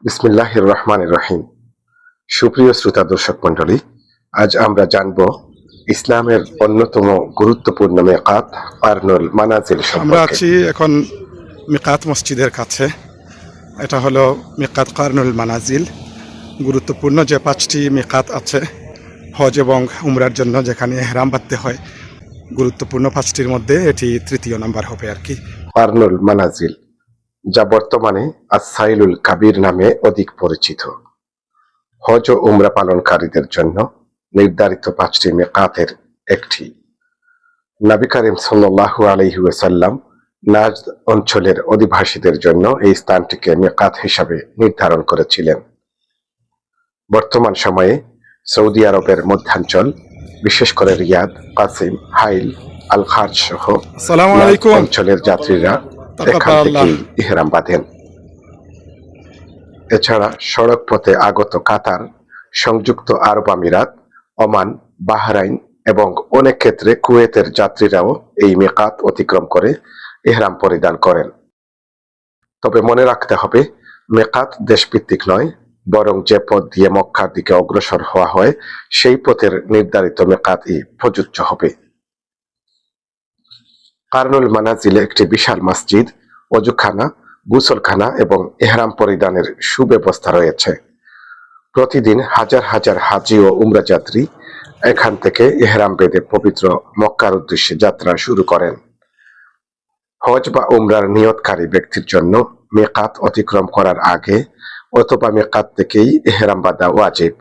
বিসমিল্লাহির রহমানির রহিম। সুপ্রিয় শ্রোতা দর্শক মণ্ডলী, আজ আমরা জানব ইসলামের অন্যতম গুরুত্বপূর্ণ মিকাত কারনুল মানাজিল আমরা সম্পর্কে। আছি এখন মিকাত মসজিদের কাছে। এটা হলো মিকাত কারনুল মানাজিল। গুরুত্বপূর্ণ যে 5টি মিকাত আছে হজ এবং উমরার জন্য, যেখানে ইহরাম বাঁধতে হয়, গুরুত্বপূর্ণ 5টির মধ্যে এটি তৃতীয় নাম্বার হবে আর কি। কারনুল মানাজিল, যা বর্তমানে আস-সাইলুল কাবির নামে অধিক পরিচিত, হজ ও উমরা পালনকারীদের জন্য নির্ধারিত 5টি মিকাতের একটি। নবী করিম সাল্লাল্লাহু আলাইহি ওয়াসাল্লাম নাজদ অঞ্চলের অধিবাসীদের জন্য এই স্থানটিকে মিকাত হিসাবে নির্ধারণ করেছিলেন। বর্তমান সময়ে সৌদি আরবের মধ্যাঞ্চল, বিশেষ করে রিয়াদ, কাসিম, হাইল, আল খার্জ সহ আসসালামু নাজদ আলাইকুম। অঞ্চলের যাত্রীরা এখান থেকেই ইহরাম বাঁধেন। এছাড়া সড়ক পথে আগত কাতার, সংযুক্ত আরব আমিরাত, ওমান, বাহরাইন এবং অনেক ক্ষেত্রে কুয়েতের যাত্রীরাও এই মিকাত অতিক্রম করে ইহরাম পরিধান করেন। তবে মনে রাখতে হবে, মিকাত দেশভিত্তিক নয়, বরং যে পথ দিয়ে মক্কার দিকে অগ্রসর হওয়া হয় সেই পথের নির্ধারিত মিকাতই প্রযোজ্য হবে। কারনুল মানাজিলে একটি বিশাল মসজিদ, অজুখানা, গোসলখানা এবং ইহরাম পরিধানের সুব্যবস্থা রয়েছে। প্রতিদিন হাজার হাজার হাজি ও উমরা যাত্রী এখান থেকে ইহরাম বেঁধে পবিত্র মক্কার উদ্দেশ্যে যাত্রা শুরু করেন। হজ বা উমরার নিয়তকারী ব্যক্তির জন্য মিকাত অতিক্রম করার আগে অথবা মিকাত থেকেই ইহরাম বাঁধা ওয়াজিব।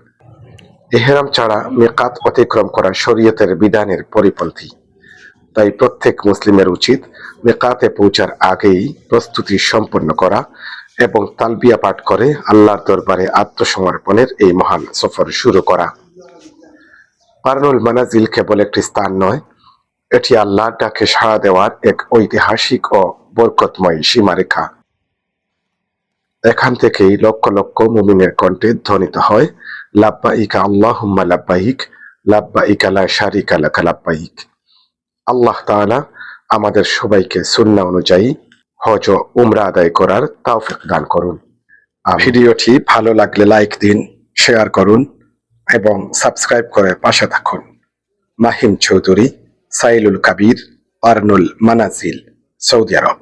ইহরাম ছাড়া মিকাত অতিক্রম করা শরীয়তের বিধানের পরিপন্থী। তাই প্রত্যেক মুসলিমের উচিত মিকাতে পৌঁছার আগেই প্রস্তুতি সম্পন্ন করা এবং তালবিয়া পাঠ করে আল্লাহর দরবারে আত্মসমর্পণের এই মহান সফর শুরু করা। কারনুল মানাজিল কেবল একটি স্থান নয়, এটি আল্লাহর ডাকে সাড়া দেওয়ার এক ঐতিহাসিক ও বরকতময় সীমারেখা। এখান থেকেই লক্ষ লক্ষ মুমিনের কণ্ঠে ধ্বনিত হয়, লাব্বাইক আল্লাহুম্মা লাব্বাইক, লাব্বাইক লা শারিকা লাকা লাব্বাইক। আল্লাহ তাআলা আমাদের সবাইকে সুন্নাহ অনুযায়ী হজ ও উমরা আদায় করার তৌফিক দান করুন। ভিডিওটি ভালো লাগলে লাইক দিন, শেয়ার করুন এবং সাবস্ক্রাইব করে পাশে থাকুন। মাহিম চৌধুরী, সাইলুল কাবির, কারনুল মানাজিল, সৌদি আরব।